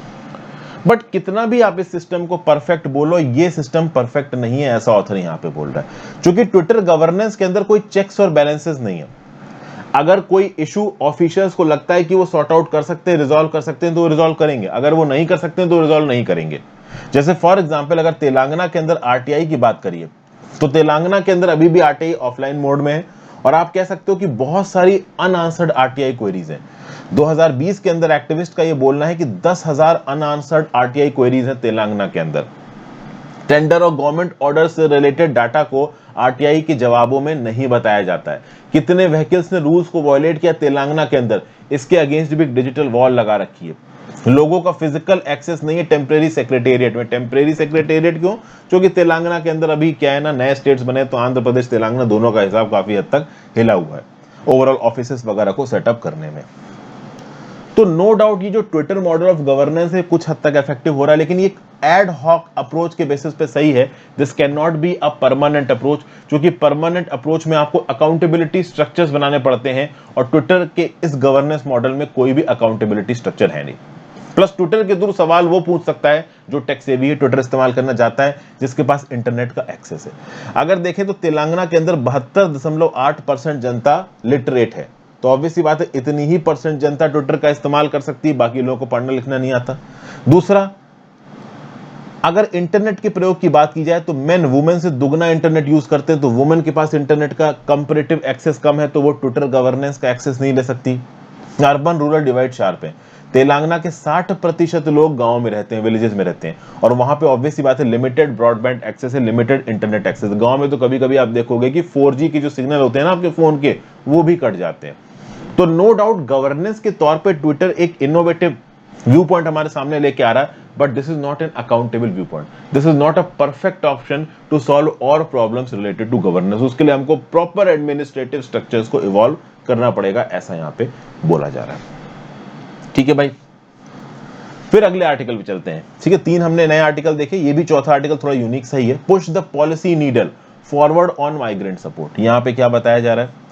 [SPEAKER 1] बट कितना भी आप इस सिस्टम को परफेक्ट बोलो, ये सिस्टम परफेक्ट नहीं है, ऐसा ऑथर यहां पे बोल रहा है। क्योंकि ट्विटर गवर्नेंस के अंदर कोई चेक्स और बैलेंसेस नहीं है। अगर कोई इशू ऑफिशियल्स को लगता है कि वो सॉर्ट आउट कर सकते हैं, रिजॉल्व कर सकते हैं, तो वो रिजॉल्व करेंगे। अगर वो नहीं कर सकते हैं तो रिजॉल्व नहीं करेंगे। जैसे फॉर एग्जाम्पल अगर तेलंगाना के अंदर आरटीआई की बात करिए तो तेलंगाना के अंदर अभी भी आरटीआई ऑफलाइन मोड में है और आप कह सकते हो कि बहुत सारी अनआंसर्ड आरटीआई क्वेरीज हैं। 2020 के अंदर एक्टिविस्ट का यह बोलना है कि 10,000 अनआंसर्ड आरटीआई क्वेरीज हैं तेलंगाना के अंदर। टेंडर और गवर्नमेंट ऑर्डर से रिलेटेड डाटा को आरटीआई के जवाबों में नहीं बताया जाता है। कितने व्हीकल्स ने रूल्स को वायलेट किया तेलंगाना के अंदर, इसके अगेंस्ट भी डिजिटल वॉल लगा रखी है। लोगों का फिजिकल एक्सेस नहीं है टेम्परेरी सेक्रेटेरिएट में। टेम्परेरी सेक्रेटेरिएट क्यों? क्योंकि तेलंगाना के अंदर अभी क्या है ना, नए स्टेट्स बने तो आंध्र प्रदेश तेलंगाना दोनों का हिसाब काफी हद तक हिला हुआ है ओवरऑल ऑफिसेस वगैरह को सेटअप करने में। तो नो डाउट ये जो ट्विटर मॉडल ऑफ गवर्नेंस है कुछ हद तक इफेक्टिव हो रहा है, लेकिन ये एड हॉक अप्रोच के बेसिस पे सही है। This can not be a permanent approach, क्योंकि परमानेंट अप्रोच में आपको अकाउंटेबिलिटी स्ट्रक्चर्स बनाने पड़ते हैं, और ट्विटर के इस गवर्नेंस मॉडल में कोई भी अकाउंटेबिलिटी स्ट्रक्चर है नहीं। प्लस ट्विटर के थ्रू सवाल वो पूछ सकता है जो टेक सेवी है, ट्विटर इस्तेमाल करना चाहता है, जिसके पास इंटरनेट का एक्सेस है। अगर देखें तो तेलंगाना के अंदर 72.8% जनता लिटरेट है, तो ऑब्वियसली बात है इतनी ही परसेंट जनता ट्विटर का इस्तेमाल कर सकती है, बाकी लोगों को पढ़ना लिखना नहीं आता। दूसरा, अगर इंटरनेट के प्रयोग की बात की जाए तो मेन वुमेन से दुगना इंटरनेट यूज करते हैं, तो वुमेन के पास इंटरनेट का कंपैरेटिव एक्सेस कम है, तो वो ट्विटर गवर्नेंस का एक्सेस नहीं ले सकती। अर्बन रूरल डिवाइड शार्प है। तेलंगाना के 60% लोग गांव में रहते हैं, विलेजेस में रहते हैं, और वहां पे ऑब्वियसली बात है लिमिटेड ब्रॉडबैंड एक्सेस है, लिमिटेड इंटरनेट एक्सेस। गांव में तो कभी कभी आप देखोगे कि 4G के जो सिग्नल होते हैं ना आपके फोन के, वो भी कट जाते हैं। तो नो डाउट गवर्नेंस के तौर पे ट्विटर एक इनोवेटिव व्यू पॉइंट हमारे सामने लेके आ रहा है, but this is not an accountable viewpoint, this is not a perfect option to solve all problems related to governance. उसके लिए हमको प्रॉपर एडमिनिस्ट्रेटिव स्ट्रक्चर्स को इवॉल्व करना पड़ेगा, ऐसा यहां पे बोला जा रहा है। ठीक है भाई, फिर अगले आर्टिकल पे चलते हैं। ठीक है, 3 हमने नए आर्टिकल देखे, ये भी चौथा आर्टिकल थोड़ा यूनिक सही है। Push the policy needle forward on migrant support. यहां पे क्या बताया जा रहा है,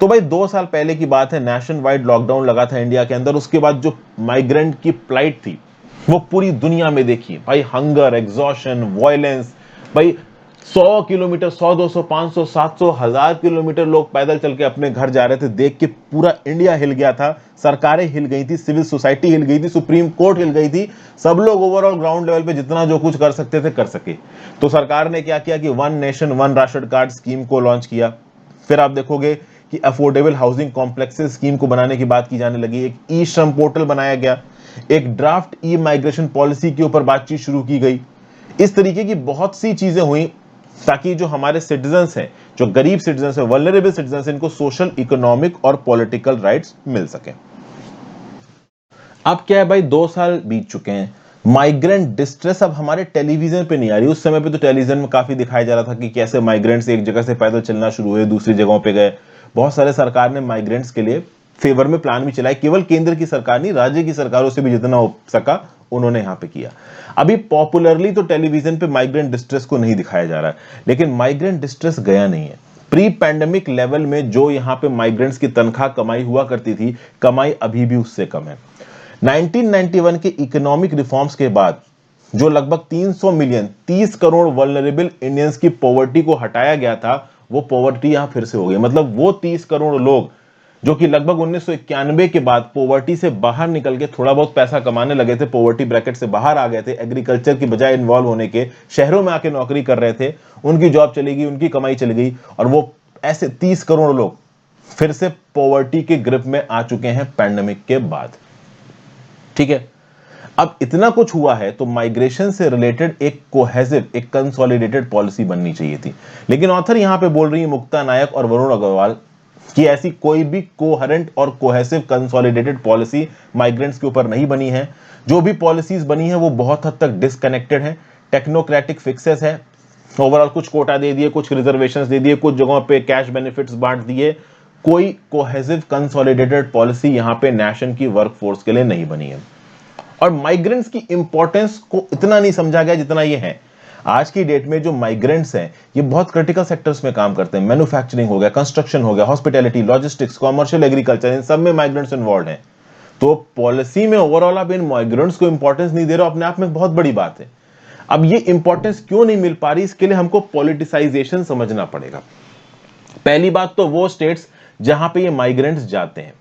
[SPEAKER 1] तो भाई 2 साल पहले की बात है, नेशन वाइड लॉकडाउन लगा था इंडिया के अंदर। उसके बाद जो माइग्रेंट की फ्लाइट थी वो पूरी दुनिया में देखी भाई, हंगर, एग्जॉशन, वायलेंस। भाई 100 किलोमीटर, 100, 200, 500, 700, 1000 किलोमीटर लोग पैदल चल के अपने घर जा रहे थे। देख के पूरा इंडिया हिल गया था, सरकारें हिल गई थी, सिविल सोसाइटी हिल गई थी, सुप्रीम कोर्ट हिल गई थी। सब लोग ओवरऑल ग्राउंड लेवल पे जितना जो कुछ कर सकते थे कर सके। तो सरकार ने क्या किया कि one nation one ration card scheme को लॉन्च किया। फिर आप देखोगे कि अफोर्डेबल हाउसिंग कॉम्प्लेक्सेस स्कीम को बनाने की बात की जाने लगी। एक ई श्रम पोर्टल बनाया गया, एक ड्राफ्ट ई माइग्रेशन पॉलिसी के ऊपर बातचीत शुरू की गई। इस तरीके की बहुत सी चीजें हुई ताकि जो हमारे सिटीजन्स हैं, जो गरीब सिटीजन्स हैं, वल्नरेबल सिटीजन्स, इनको सोशल, इकोनॉमिक और पॉलिटिकल राइट्स मिल सके। अब क्या है भाई, 2 साल बीत चुके हैं, माइग्रेंट डिस्ट्रेस अब हमारे टेलीविजन पे नहीं आ रही। उस समय पे तो टेलीविजन में काफी दिखाया जा रहा था कि कैसे माइग्रेंट्स एक जगह से पैदल चलना शुरू हुए, दूसरी जगहों पे गए। बहुत सारे सरकार ने माइग्रेंट्स के लिए फेवर में प्लान भी चलाए, केवल केंद्र की सरकार नहीं, राज्य की सरकारों से भी जितना हो सका उन्होंने यहां पे किया। अभी पॉपुलरली तो टेलीविजन पे माइग्रेंट डिस्ट्रेस को नहीं दिखाया जा रहा है, लेकिन माइग्रेंट डिस्ट्रेस गया नहीं है। प्री पैंडेमिक लेवल में जो यहां पे माइग्रेंट्स की तनख्वाह कमाई हुआ करती थी, कमाई अभी भी उससे कम है। 1991 के इकोनॉमिक रिफॉर्म्स के बाद जो लगभग 300 मिलियन, 30 करोड़ वल्नरेबल इंडियंस की पॉवर्टी को हटाया गया था, वो पॉवर्टी यहां फिर से हो गई। मतलब वो 30 करोड़ लोग जो कि लगभग 1991 के बाद पॉवर्टी से बाहर निकल के थोड़ा बहुत पैसा कमाने लगे थे, पॉवर्टी ब्रैकेट से बाहर आ गए थे, एग्रीकल्चर की बजाय इन्वॉल्व होने के शहरों में आके नौकरी कर रहे थे, उनकी जॉब चली गई, उनकी कमाई चली गई, और वो ऐसे 30 करोड़ लोग फिर से पॉवर्टी के ग्रिप में आ चुके हैं पैंडेमिक के बाद। ठीक है, अब इतना कुछ हुआ है तो माइग्रेशन से रिलेटेड एक कोहेसिव, एक कंसोलिडेटेड पॉलिसी बननी चाहिए थी। लेकिन ऑथर यहां पे बोल रही है मुक्ता नायक और वरुण अग्रवाल कि ऐसी कोई भी कोहेरेंट और कोहेसिव कंसोलिडेटेड पॉलिसी माइग्रेंट्स के ऊपर नहीं बनी है। जो भी पॉलिसीज बनी है वो बहुत हद तक डिस्कनेक्टेड है, टेक्नोक्रेटिक फिक्सेस है। ओवरऑल कुछ कोटा दे दिए, कुछ रिजर्वेशंस दे दिए, कुछ जगहों पे कैश बेनिफिट्स बांट दिए। कोई कोहेसिव कंसोलिडेटेड पॉलिसी यहां पे नेशन की वर्कफोर्स के लिए नहीं बनी है। और माइग्रेंट्स की इंपॉर्टेंस को इतना नहीं समझा गया जितना ये है। आज की डेट में जो माइग्रेंट्स हैं ये बहुत क्रिटिकल सेक्टर्स में काम करते हैं। मैन्युफैक्चरिंग हो गया, कंस्ट्रक्शन हो गया, हॉस्पिटैलिटी, लॉजिस्टिक्स, कॉमर्शियल एग्रीकल्चर, इन सब में माइग्रेंट्स इन्वॉल्व हैं। तो पॉलिसी में ओवरऑल आप इन माइग्रेंट्स को इंपॉर्टेंस नहीं दे रहे हो, अपने आप में बहुत बड़ी बात है। अब ये इंपॉर्टेंस क्यों नहीं मिल पा रही, इसके लिए हमको पॉलिटिसाइजेशन समझना पड़ेगा। पहली बात तो वो स्टेट्स जहां पे ये माइग्रेंट्स जाते हैं,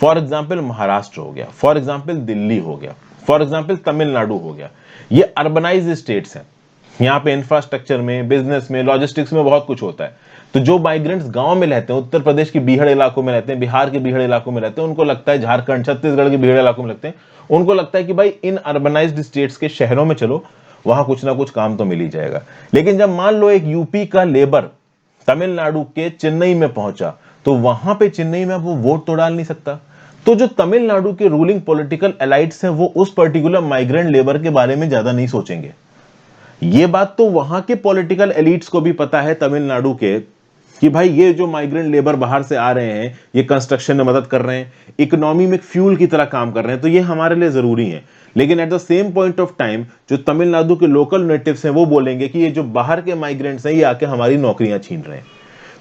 [SPEAKER 1] फॉर एग्जाम्पल महाराष्ट्र हो गया, फॉर एग्जाम्पल दिल्ली हो गया, फॉर एग्जाम्पल तमिलनाडु हो गया, ये अर्बनाइज स्टेट्स हैं। यहाँ पे इंफ्रास्ट्रक्चर में, बिजनेस में, लॉजिस्टिक्स में बहुत कुछ होता है। तो जो माइग्रेंट्स गांव में रहते हैं, उत्तर प्रदेश के बीहड़ इलाकों में रहते हैं, बिहार के बीहड़ इलाकों में रहते हैं, उनको लगता है, झारखंड, छत्तीसगढ़ के बीहड़ इलाकों में लगते हैं, उनको लगता है कि भाई इन अर्बनाइज्ड स्टेट्स के शहरों में चलो, वहां कुछ ना कुछ काम तो मिल ही जाएगा। लेकिन जब मान लो एक यूपी का लेबर तमिलनाडु के चेन्नई में पहुंचा, तो वहां पे चेन्नई में वो वोट तो डाल नहीं सकता। तो जो तमिलनाडु के रूलिंग पॉलिटिकल एलाइट्स हैं वो उस पर्टिकुलर माइग्रेंट लेबर के बारे में ज्यादा नहीं सोचेंगे। ये बात तो वहां के पॉलिटिकल एलिट्स को भी पता है तमिलनाडु के, कि भाई ये जो माइग्रेंट लेबर बाहर से आ रहे हैं, ये कंस्ट्रक्शन में मदद कर रहे हैं, इकोनॉमी में फ्यूल की तरह काम कर रहे हैं, तो ये हमारे लिए जरूरी है। लेकिन at the same point of time जो तमिलनाडु के लोकल नेटिव्स हैं वो बोलेंगे कि ये जो बाहर के माइग्रेंट्स हैं ये आके हमारी नौकरियां छीन रहे हैं।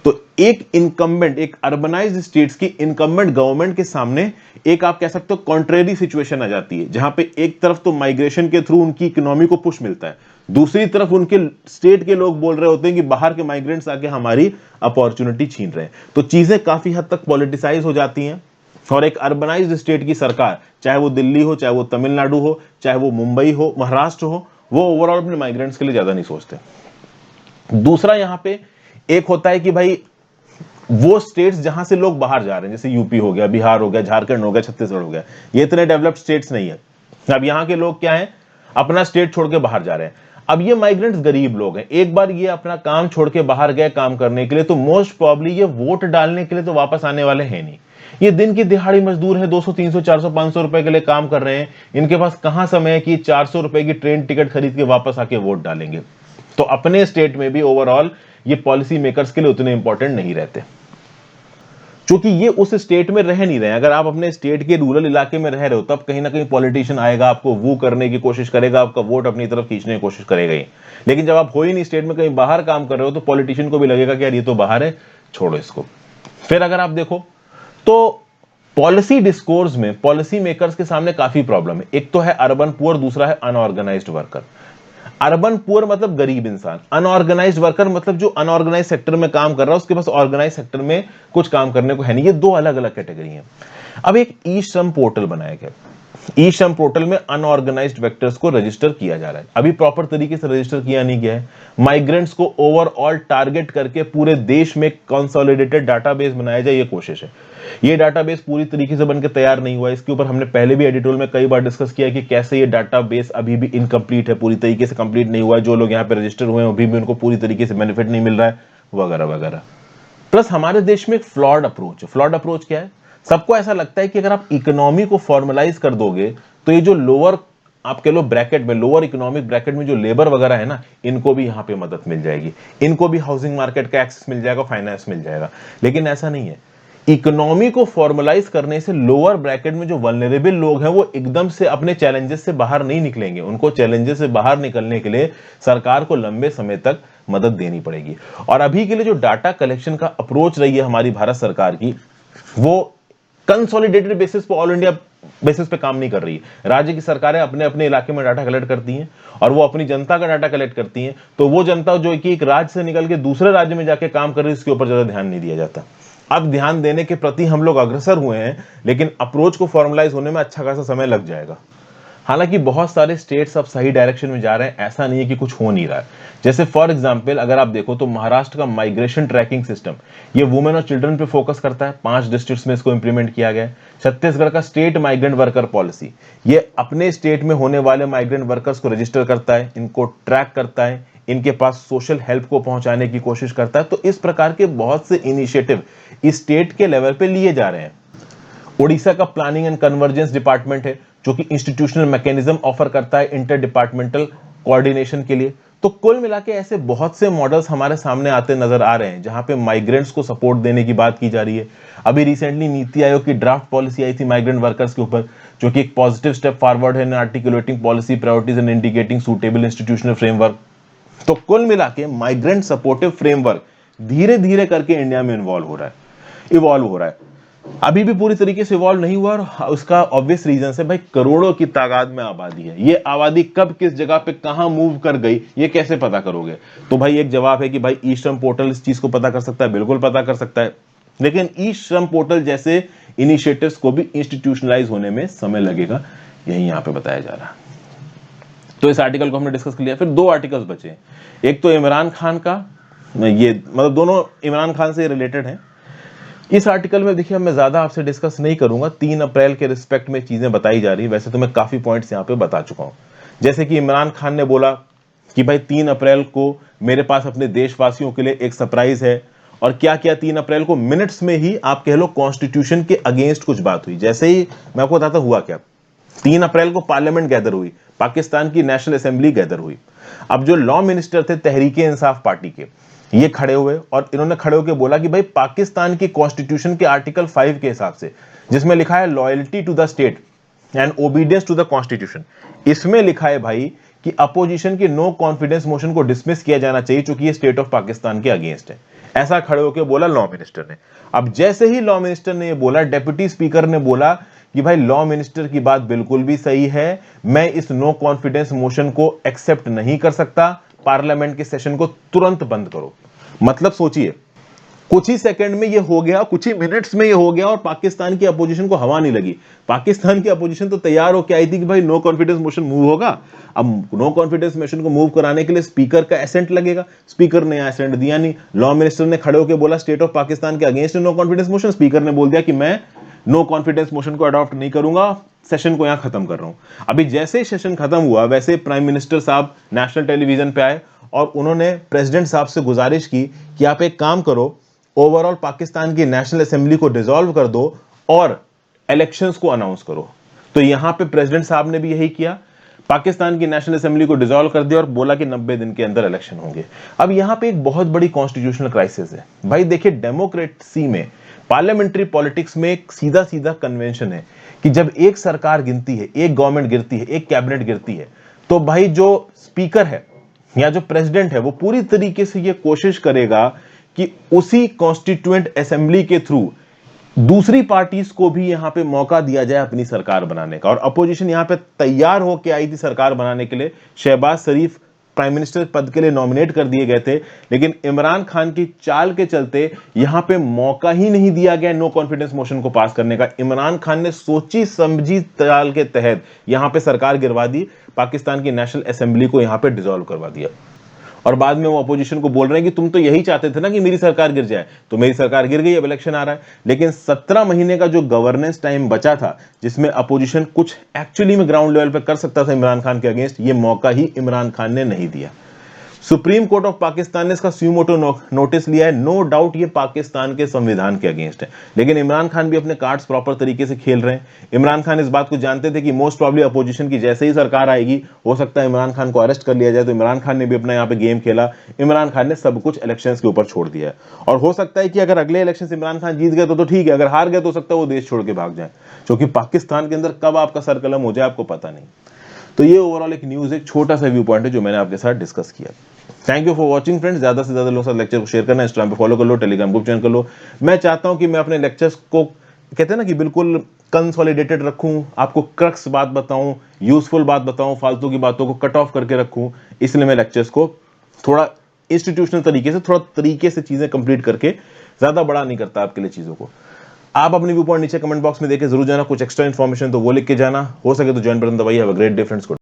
[SPEAKER 1] तो एक इनकम्बेंट, एक अर्बनाइज्ड स्टेट्स की इनकम्बेंट गवर्नमेंट के सामने एक आप कह सकते हो कॉन्ट्रेरी सिचुएशन आ जाती है, जहां पे एक तरफ तो माइग्रेशन के थ्रू उनकी इकोनॉमी को पुश मिलता है, दूसरी तरफ उनके स्टेट के लोग बोल रहे होते हैं कि बाहर के माइग्रेंट्स आके हमारी अपॉर्चुनिटी छीन रहे हैं। तो चीजें काफी हद तक पॉलिटिसाइज हो जाती हैं और एक अर्बनाइज्ड स्टेट की सरकार, चाहे वो दिल्ली हो, चाहे वो तमिलनाडु हो, चाहे वो मुंबई हो, महाराष्ट्र हो, वो ओवरऑल अपने माइग्रेंट्स के लिए ज्यादा नहीं सोचते। दूसरा यहां पे एक होता है कि भाई वो स्टेट्स जहां से लोग बाहर जा रहे हैं, जैसे यूपी हो गया, बिहार हो गया, झारखंड हो गया, छत्तीसगढ़ हो गया, ये इतने डेवलप्ड स्टेट्स नहीं है। अब यहां के लोग क्या है, अपना स्टेट छोड़ के बाहर जा रहे हैं। अब ये माइग्रेंट्स गरीब लोग हैं, एक बार ये अपना काम छोड़ के बाहर गए काम करने के लिए, तो मोस्ट प्रॉब्ली ये वोट डालने के लिए तो वापस आने वाले हैं नहीं। ये दिन की दिहाड़ी मजदूर है, 200 300 400 500 रुपए के लिए काम कर रहे हैं, इनके पास कहां समय है कि 400 रुपए की ट्रेन टिकट खरीद के वापस आके वोट डालेंगे। तो अपने स्टेट में भी ओवरऑल ये पॉलिसी मेकर्स के लिए उतने इंपॉर्टेंट नहीं रहते, क्योंकि ये उस स्टेट में रह नहीं रहे। अगर आप अपने स्टेट के रूरल इलाके में रह रहे हो, तब कहीं ना कहीं पॉलिटिशियन आएगा, आपको वो करने की कोशिश करेगा, आपका वोट अपनी तरफ खींचने की कोशिश करेगा ही। लेकिन जब आप हो ही नहीं स्टेट में, कहीं बाहर काम कर रहे हो, तो पॉलिटिशियन को भी लगेगा कि यार ये तो बाहर है, छोड़ो इसको। फिर अगर आप देखो तो पॉलिसी डिस्कोर्स में पॉलिसी मेकर्स के सामने काफी प्रॉब्लम है। एक तो है अर्बन पुअर, दूसरा है अनऑर्गेनाइज्ड वर्कर। अर्बन पुअर मतलब गरीब इंसान, अनऑर्गेनाइज्ड वर्कर मतलब जो अनऑर्गेनाइज सेक्टर में काम कर रहा है, उसके पास ऑर्गेनाइज सेक्टर में कुछ काम करने को है नहीं। ये दो अलग अलग कैटेगरी हैं। अब एक ई श्रम पोर्टल बनाया गया, ई श्रम पोर्टल में अनऑर्गेनाइज्ड वेक्टर्स को रजिस्टर किया जा रहा है। अभी प्रॉपर तरीके से रजिस्टर किया नहीं गया है। माइग्रेंट्स को ओवरऑल टारगेट करके पूरे देश में कंसोलिडेटेड डाटाबेस बनाया जाए, ये कोशिश है। ये डाटाबेस पूरी तरीके से बनकर तैयार नहीं हुआ है। इसके ऊपर हमने पहले भी एडिटोरियल में कई बार डिस्कस किया है कि कैसे ये डाटाबेस अभी भी इनकम्प्लीट है, पूरी तरीके से कंप्लीट नहीं हुआ है। जो लोग यहाँ पे रजिस्टर हुए हैं अभी भी उनको पूरी तरीके से बेनिफिट नहीं मिल रहा है, वगैरह वगैरह। प्लस हमारे देश में एक फ्लॉड अप्रोच है। फ्लॉड अप्रोच क्या है? सबको ऐसा लगता है कि अगर आप इकोनॉमी को फॉर्मलाइज कर दोगे तो ये जो लोअर आप कह लो ब्रैकेट में, लोअर इकोनॉमिक ब्रैकेट में जो लेबर वगैरह है ना, इनको भी यहां पे मदद मिल जाएगी, इनको भी हाउसिंग मार्केट का एक्सेस मिल जाएगा, फाइनेंस मिल जाएगा। लेकिन ऐसा नहीं है। इकोनॉमी को फॉर्मलाइज करने से लोअर ब्रैकेट में जो वल्नरेबल लोग हैं वो एकदम से अपने चैलेंजेस से बाहर नहीं निकलेंगे। उनको चैलेंजेस से बाहर निकलने के लिए सरकार को लंबे समय तक मदद देनी पड़ेगी। और अभी के लिए जो डाटा कलेक्शन का अप्रोच रही है हमारी भारत सरकार की, वो कंसोलिडेटेड बेसिस पे, ऑल इंडिया बेसिस पे काम नहीं कर रही है। राज्य की सरकारें अपने अपने इलाके में डाटा कलेक्ट करती हैं और वो अपनी जनता का डाटा कलेक्ट करती हैं, तो वो जनता जो कि एक राज्य से निकल के दूसरे राज्य में जाके काम कर रही है, इसके ऊपर ज्यादा ध्यान नहीं दिया जाता। अब ध्यान देने के प्रति हम लोग अग्रसर हुए हैं, लेकिन अप्रोच को फॉर्मलाइज होने में अच्छा खासा समय लग जाएगा। हालांकि बहुत सारे स्टेट्स अब सही डायरेक्शन में जा रहे हैं, ऐसा नहीं है कि कुछ हो नहीं रहा है। जैसे फॉर एग्जांपल अगर आप देखो तो महाराष्ट्र का माइग्रेशन ट्रैकिंग सिस्टम, ये वुमेन और चिल्ड्रन पे फोकस करता है। 5 डिस्ट्रिक्ट्स में इसको इंप्लीमेंट किया गया है। छत्तीसगढ़ का स्टेट माइग्रेंट वर्कर पॉलिसी, ये अपने स्टेट में होने वाले माइग्रेंट वर्कर्स को रजिस्टर करता है, इनको ट्रैक करता है, इनके पास सोशल हेल्प को पहुंचाने की कोशिश करता है। तो इस प्रकार के बहुत से इनिशिएटिव इस स्टेट के लेवल पे लिए जा रहे हैं। ओडिशा का प्लानिंग एंड कन्वर्जेंस डिपार्टमेंट है, जो कि इंस्टीट्यूशनल मैकेनिज्म ऑफर करता है इंटर डिपार्टमेंटल कोऑर्डिनेशन के लिए। तो कुल मिला के ऐसे बहुत से मॉडल्स हमारे सामने आते नजर आ रहे हैं, जहां पे माइग्रेंट्स को सपोर्ट देने की बात की जा रही है। अभी रिसेंटली नीति आयोग की ड्राफ्ट पॉलिसी आई थी माइग्रेंट वर्कर्स के ऊपर, जो कि एक पॉजिटिव स्टेप फॉरवर्ड है in articulating policy priorities and indicating suitable institutional framework. तो कुल मिला के माइग्रेंट सपोर्टिव फ्रेमवर्क धीरे धीरे करके इंडिया में इन्वॉल्व हो रहा है। अभी भी पूरी तरीके से इवॉल्व नहीं हुआ, और उसका ऑब्वियस रीजन है भाई, करोड़ों की तादाद में आबादी है। ये आबादी कब किस जगह पे कहां मूव कर गई, ये कैसे पता करोगे? तो भाई एक जवाब है कि भाई ई श्रम पोर्टल इस चीज को पता कर सकता है, बिल्कुल पता कर सकता है। लेकिन ई श्रम पोर्टल जैसे इनिशिएटिव्स को भी इंस्टीट्यूशनलाइज होने में समय लगेगा, यही यहां पे बताया जा रहा है। तो इस आर्टिकल को हमने डिस्कस कर लिया। फिर 2 आर्टिकल्स बचे। एक तो इमरान खान का, ये मतलब दोनों इमरान खान से रिलेटेड है। इस आर्टिकल में देखिए मैं ज्यादा आपसे डिस्कस नहीं करूंगा, 3 अप्रैल के रिस्पेक्ट में चीजें बताई जा रही है। वैसे तो मैं काफी पॉइंट्स यहाँ पे बता चुका हूं। जैसे कि इमरान खान ने बोला कि भाई 3 अप्रैल को मेरे पास अपने देशवासियों के लिए एक सरप्राइज है। और क्या किया 3 अप्रैल को? मिनट्स में ही आप कह लो कॉन्स्टिट्यूशन के अगेंस्ट कुछ बात हुई। जैसे ही मैं आपको बताता हुआ क्या, 3 अप्रैल को पार्लियामेंट गैदर हुई, पाकिस्तान की नेशनल असेंबली गैदर हुई। अब जो लॉ मिनिस्टर थे तहरीके इंसाफ पार्टी के, ये खड़े हुए और इन्होंने खड़े होकर बोला कि भाई पाकिस्तान की कॉन्स्टिट्यूशन के आर्टिकल 5 के हिसाब से, जिसमें लिखा है loyalty to the state and obedience to the constitution, इसमें लिखा है भाई कि अपोजिशन के नो कॉन्फिडेंस मोशन को डिसमिस किया जाना चाहिए क्योंकि ये स्टेट ऑफ पाकिस्तान के अगेंस्ट है। ऐसा खड़े होकर बोला लॉ मिनिस्टर ने। अब जैसे ही लॉ मिनिस्टर ने ये बोला, डेप्यूटी स्पीकर ने बोला कि भाई लॉ मिनिस्टर की बात बिल्कुल भी सही है, मैं इस नो कॉन्फिडेंस मोशन को एक्सेप्ट नहीं कर सकता, पार्लियामेंट के सेशन को तुरंत बंद करो। मतलब सोचिए, कुछ ही सेकंड में ये हो गया, कुछ ही मिनट्स में ये हो गया और पाकिस्तान की अपोजिशन को हवा नहीं लगी। पाकिस्तान की अपोजिशन तो तैयार होकर आई थी कि भाई नो कॉन्फिडेंस मोशन मूव होगा। अब नो कॉन्फिडेंस मोशन को मूव कराने के लिए स्पीकर का एसेंट लगेगा, स्पीकर ने एसेंट दिया नहीं। लॉ मिनिस्टर ने खड़े होकर बोला स्टेट ऑफ पाकिस्तान के against no confidence motion, speaker ने बोल दिया कि मैं नो कॉन्फिडेंस मोशन को अडॉप्ट नहीं करूंगा, सेशन को यहां खत्म कर रहा हूं। अभी जैसे ही सेशन खत्म हुआ, वैसे प्राइम मिनिस्टर साहब नेशनल टेलीविजन पे आए और उन्होंने प्रेसिडेंट साहब से गुजारिश की कि आप एक काम करो, ओवरऑल पाकिस्तान की नेशनल असेंबली को डिसॉल्व कर दो और इलेक्शंस को अनाउंस करो। तो यहां पे प्रेसिडेंट साहब ने भी यही किया, पाकिस्तान की नेशनल असेंबली को डिसॉल्व कर दिया और बोला कि 90 दिन के अंदर इलेक्शन होंगे। अब यहां पे एक बहुत बड़ी कॉन्स्टिट्यूशनल क्राइसिस है भाई। देखिए, डेमोक्रेसी में, पार्लियामेंट्री पॉलिटिक्स में एक सीधा सीधा कन्वेंशन है कि जब एक सरकार गिरती है, एक गवर्नमेंट गिरती है, एक कैबिनेट गिरती है, तो भाई जो स्पीकर है या जो प्रेसिडेंट है वो पूरी तरीके से ये कोशिश करेगा कि उसी कॉन्स्टिट्यूएंट असेंबली के थ्रू दूसरी पार्टीज को भी यहां पे मौका दिया जाए अपनी सरकार बनाने का। और अपोजिशन यहां पे तैयार होकर आई थी सरकार बनाने के लिए। शहबाज शरीफ प्राइम मिनिस्टर पद के लिए नॉमिनेट कर दिए गए थे, लेकिन इमरान खान की चाल के चलते यहां पे मौका ही नहीं दिया गया नो कॉन्फिडेंस मोशन को पास करने का। इमरान खान ने सोची समझी चाल के तहत यहां पे सरकार गिरवा दी, पाकिस्तान की नेशनल असेंबली को यहां पे डिसॉल्व करवा दिया। और बाद में वो अपोजिशन को बोल रहे हैं कि तुम तो यही चाहते थे ना कि मेरी सरकार गिर जाए, तो मेरी सरकार गिर गई, अब इलेक्शन आ रहा है। लेकिन 17 महीने का जो गवर्नेंस टाइम बचा था, जिसमें अपोजिशन कुछ एक्चुअली में ग्राउंड लेवल पे कर सकता था इमरान खान के अगेंस्ट, ये मौका ही इमरान खान ने नहीं दिया। सुप्रीम कोर्ट ऑफ पाकिस्तान ने इसका स्यूमोटो नोटिस लिया है। नो डाउट ये पाकिस्तान के संविधान के अगेंस्ट है, लेकिन इमरान खान भी अपने कार्ड्स प्रॉपर तरीके से खेल रहे हैं। इमरान खान इस बात को जानते थे कि मोस्ट प्रॉब्ली अपोजिशन की जैसे ही सरकार आएगी, हो सकता है इमरान खान को अरेस्ट कर लिया जाए, तो इमरान खान ने भी अपना यहाँ पे गेम खेला। इमरान खान ने सब कुछ इलेक्शंस के ऊपर छोड़ दिया है। और हो सकता है कि अगर अगले इलेक्शन इमरान खान जीत गए तो ठीक है, अगर हार गए तो हो सकता है वो देश छोड़ के भाग जाए, क्योंकि पाकिस्तान के अंदर कब आपका सर कलम हो जाए आपको पता नहीं। तो ये ओवरऑल एक न्यूज, एक छोटा सा व्यू पॉइंट है जो मैंने आपके साथ डिस्कस किया। Thank you for watching friends. ज्यादा से ज्यादा लोगों से लेक्चर को शेयर करना, इंस्टाग्राम पे फॉलो कर लो, टेलीग्राम ग्रुप ज्वाइन कर लो। मैं चाहता हूं कि मैं अपने लेक्चर्स को, कहते हैं ना कि बिल्कुल कंसोलिडेटेड रखूं, आपको क्रक्स बात बताऊं, यूजफुल बात बताऊं, फालतू की बातों को कट ऑफ करके रखूं। इसलिए मैं लेक्चर्स को थोड़ा इंस्टीट्यूशनल तरीके से, थोड़ा तरीके से चीजें कंप्लीट करके ज्यादा बड़ा नहीं करता आपके लिए चीजों को। आप अपने व्यू पॉइंट नीचे कमेंट बॉक्स में देके जरूर जाना, कुछ एक्स्ट्रा इन्फॉर्मेशन तो वो लिख के जाना, हो सके तो ज्वाइन बटन दबाइए। Have a great day friends.